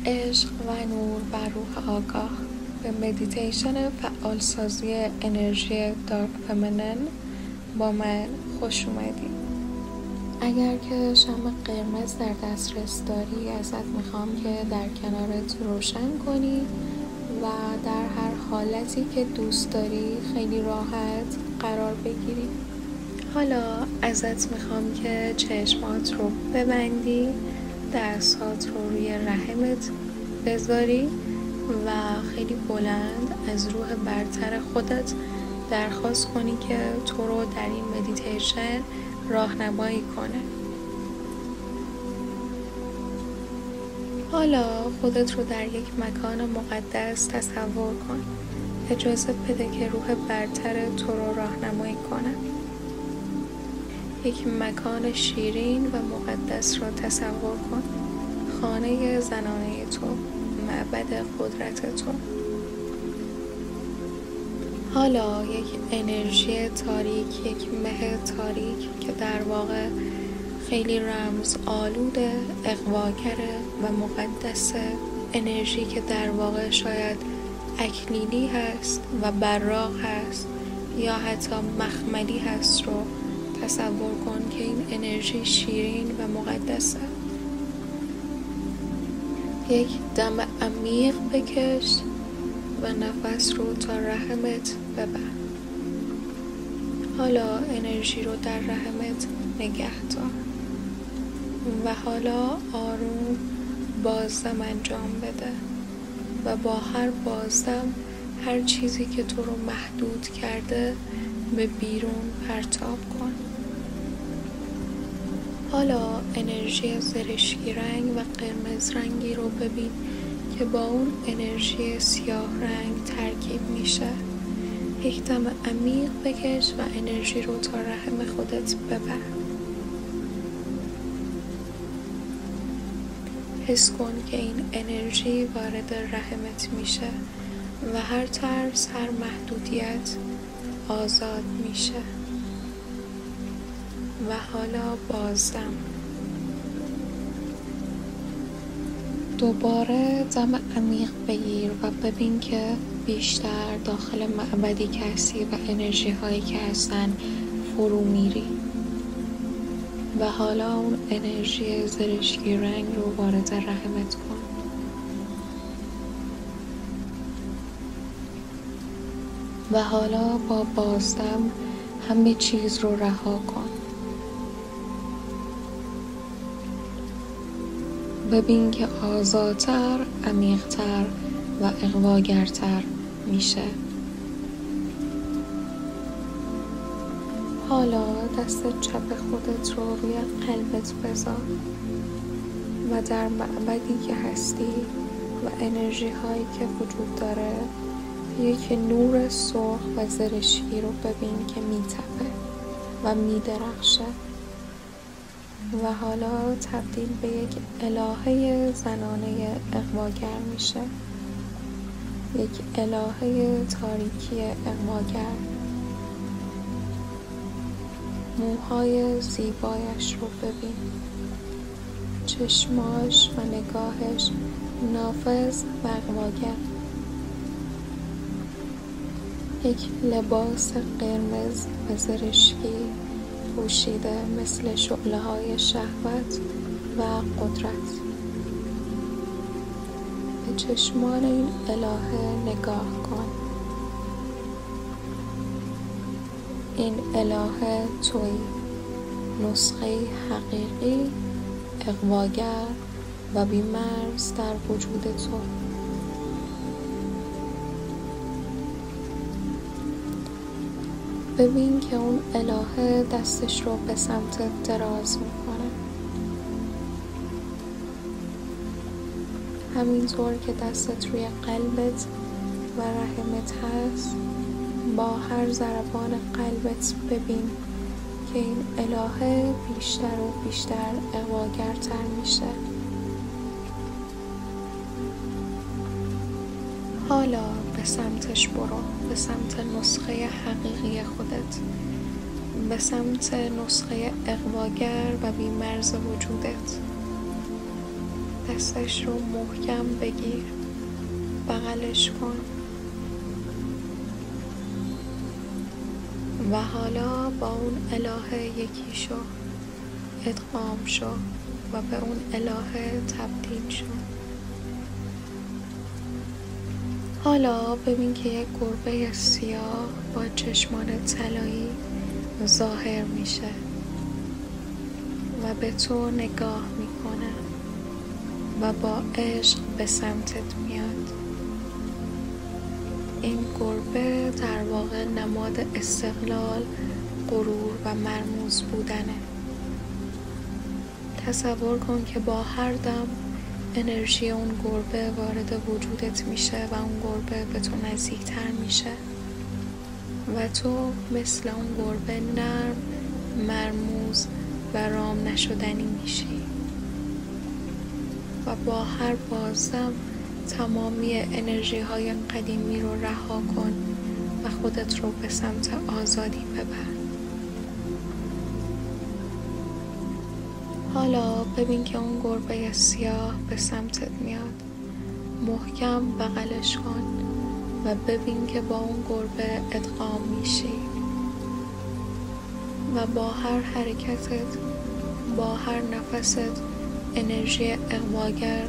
عشق و نور بر روح آگاه به مدیتیشن فعالسازی انرژی دارک فمینین با من خوش اومدید. اگر که شمع قرمز در دسترس داری ازت میخوام که در کنارت روشن کنی و در هر حالتی که دوست داری خیلی راحت قرار بگیری. حالا ازت میخوام که چشمات رو ببندی، دستات رو روی رحمت بذاری و خیلی بلند از روح برتر خودت درخواست کنی که تو رو در این مدیتیشن راهنمایی کنه. حالا خودت رو در یک مکان مقدس تصور کن. اجازه بده که روح برتر تو رو راهنمایی کنه. یک مکان شیرین و مقدس را تصور کن. خانه زنانه تو، معبد قدرت تو. حالا یک انرژی تاریک، یک مه تاریک که در واقع خیلی رمز آلوده، اغواگره و مقدسه، انرژی که در واقع شاید اکلیلی هست و براق هست یا حتی مخملی هست رو تصور کن که این انرژی شیرین و مقدسه. یک دم عمیق بکش و نفس رو تا رحمت ببر. حالا انرژی رو در رحمت نگه دار و حالا آروم بازدم انجام بده و با هر بازدم هر چیزی که تو رو محدود کرده به بیرون پرتاب کن. حالا انرژی زرشکی رنگ و قرمز رنگی رو ببین که با اون انرژی سیاه رنگ ترکیب میشه. یک دم عمیق بکش و انرژی رو تا رحم خودت ببر. حس کن که این انرژی وارد رحمت میشه و هر ترس، هر محدودیت آزاد میشه. و حالا بازدم. دوباره دم عمیق بگیر و ببین که بیشتر داخل معبدی که هستی و انرژی هایی که هستن فرو میری. و حالا اون انرژی زرشکی رنگ رو وارد رحمت کن. و حالا با بازدم همه چیز رو رها کن. ببین که آزادتر، عمیقتر و اغواگرتر میشه. حالا دست چپ خودت رو روی قلبت بذار و در معبدی که هستی و انرژی هایی که وجود داره یک نور سرخ و زرشکی رو ببین که میتپه و میدرخشه و حالا تبدیل به یک الهه زنانه اغواگر میشه. یک الهه تاریکی اغواگر. موهای زیبایش رو ببین. چشماش و نگاهش نافذ و اغواگر. یک لباس قرمز و زرشکی پوشیده مثل شعله‌های شهوت و قدرت. به چشمان این الهه نگاه کن. این الهه تویی، نسخه حقیقی، اغواگر و بی‌مرز در وجود تو. ببین که اون الهه دستش رو به سمتت دراز میکنه. همینطور که دستت روی قلبت و رحمت هست، با هر ضربان قلبت ببین که این الهه بیشتر و بیشتر اغواگرتر میشه. حالا به سمتش برو، به سمت نسخه حقیقی خودت، به سمت نسخه اغواگر و بی‌مرز وجودت. دستش رو محکم بگیر، بغلش کن و حالا با اون اله یکی شو، ادغام شو و به اون اله تبدیل شو. حالا ببین که یک گربه سیاه با چشمان طلایی ظاهر میشه و به تو نگاه میکنه و با عشق به سمتت میاد. این گربه در واقع نماد استقلال، غرور و مرموز بودنه. تصور کن که با هر دم انرژی اون گربه وارد وجودت میشه و اون گربه به تو نزدیکتر میشه و تو مثل اون گربه نرم، مرموز و رام نشدنی میشی و با هر بازدم تمامی انرژی های قدیمی رو رها کن و خودت رو به سمت آزادی ببر. حالا ببین که اون گربه سیاه به سمتت میاد، محکم بغلش کن و ببین که با اون گربه ادغام میشی و با هر حرکتت، با هر نفست انرژی اغواگر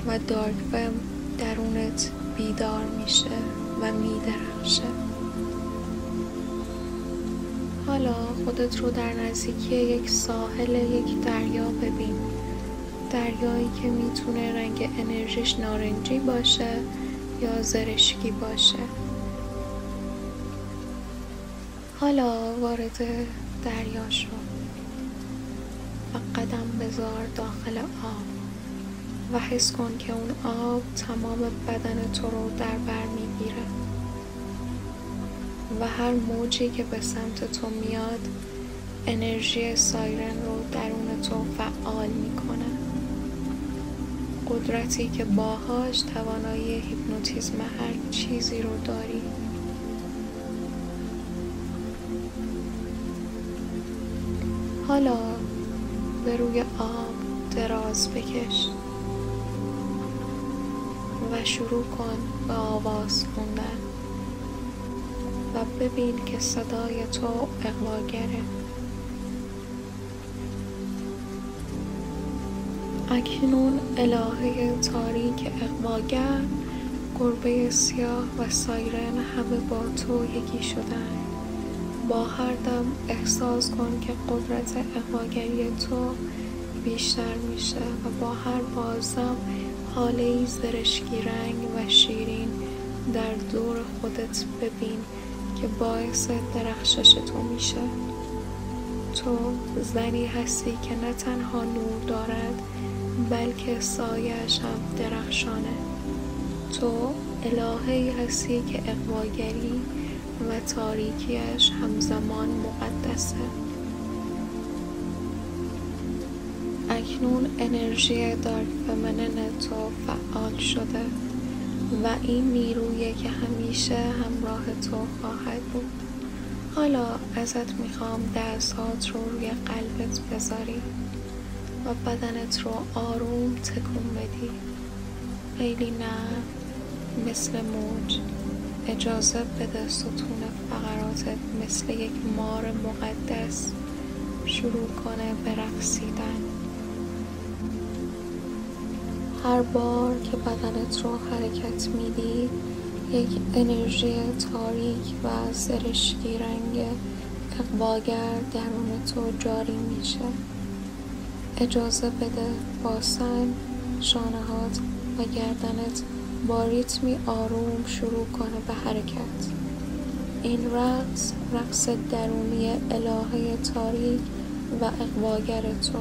و دارک فم درونت بیدار میشه و میدرخشه. حالا خودت رو در نزدیکی یک ساحل، یک دریا ببین، دریایی که میتونه رنگ انرژیش نارنجی باشه یا زرشکی باشه. حالا وارد دریا شو و قدم بذار داخل آب و حس کن که اون آب تمام بدن تو رو در بر میگیره و هر موجی که به سمت تو میاد انرژی سایرن رو درون تو فعال میکنه، قدرتی که باهاش توانایی هیپنوتیزم هر چیزی رو داری. حالا به روی آب دراز بکش و شروع کن به آواز خوندن و ببین که صدای تو اغواگره. اکنون الهه تاریک اغواگر، گربه سیاه و سایرن همه با تو یکی شدن. با هر دم احساس کن که قدرت اغواگری تو بیشتر میشه و با هر بازدم حاله‌ای زرشکی رنگ و شیرین در دور خودت ببین که باعث درخشش تو میشه. تو زنی هستی که نه تنها نور دارد بلکه سایه‌اش هم درخشانه. تو الهه‌ای هستی که اغواگری و تاریکیش همزمان مقدسه. اکنون انرژی دارک فمینین تو فعال شده و این نیرویی که همیشه همراه تو خواهد بود. حالا ازت میخوام دستات رو روی قلبت بذاری و بدنت رو آروم تکون بدی، خیلی نرم مثل موج. اجازه بده ستون فقراتت مثل یک مار مقدس شروع کنه به رقصیدن. هر بار که بدنت رو حرکت میدی یک انرژی تاریک و زرشکی رنگ اغواگر درون تو جاری میشه. اجازه بده با سنگ، شانه‌هات و گردنت با ریتمی آروم شروع کنه به حرکت. این رقص درونی الهه تاریک و اغواگر توه.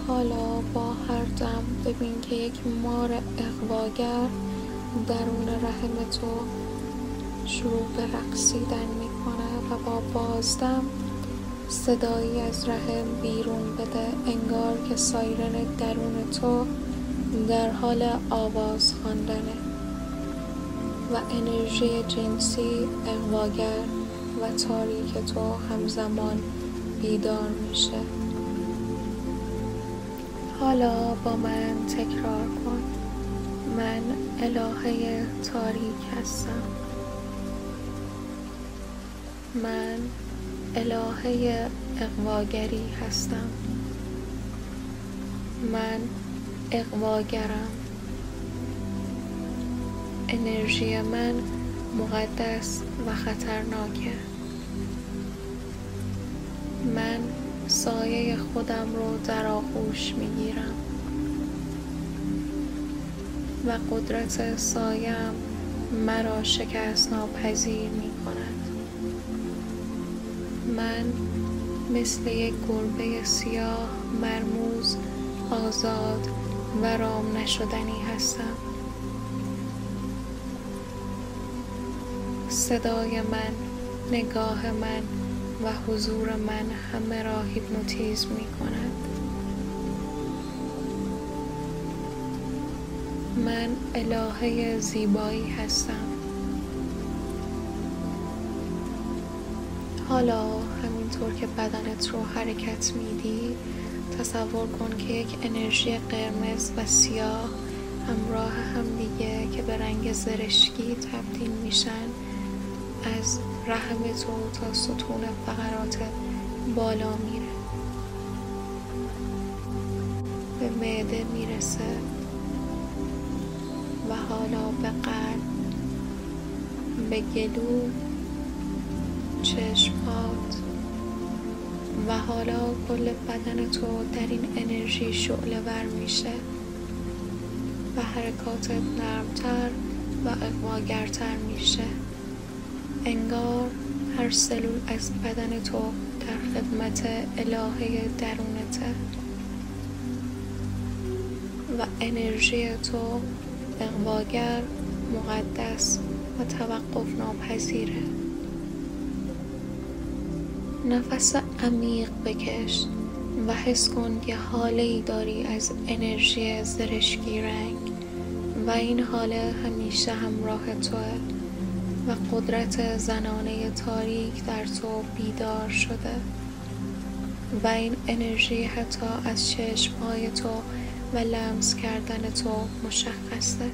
حالا با هر دم ببین که یک مار اغواگر درون رحم تو شروع به رقصیدن میکنه و با بازدم صدایی از رحم بیرون بده، انگار که سایرن درون تو در حال آواز خواندنه. و انرژی جنسی اغواگر و تاریک تو همزمان بیدار میشه. حالا با من تکرار کن: من الهه تاریک هستم. من الهه اغواگری هستم. من اغواگرم. انرژی من مقدس و خطرناکه. من سایه خودم رو در آغوش میگیرم و قدرت سایم مرا شکست ناپذیر می کند. من مثل یک گربه سیاه مرموز، آزاد و رام نشدنی هستم. صدای من، نگاه من و حضور من همه را هیپنوتیزم می کند. من الهه زیبایی هستم. حالا همینطور که بدنت رو حرکت میدی، تصور کن که یک انرژی قرمز و سیاه همراه هم دیگه که به رنگ زرشکی تبدیل میشن از رحم تو تا ستون فقرات بالا میره، به معده میرسه و حالا به قلب، به گلو، چشمات و حالا کل بدن تو در این انرژی شعله ور میشه و حرکاتت نرمتر و اغواگرتر میشه. انگار هر سلول از بدن تو در خدمت الهه درونته و انرژی تو اغواگر، مقدس و توقف ناپذیره. نفس عمیق بکش و حس کن که حاله‌ای داری از انرژی زرشکی رنگ و این حاله همیشه همراه توه و قدرت زنانه تاریک در تو بیدار شده و این انرژی حتی از چشمهای تو و لمس کردن تو مشخصه.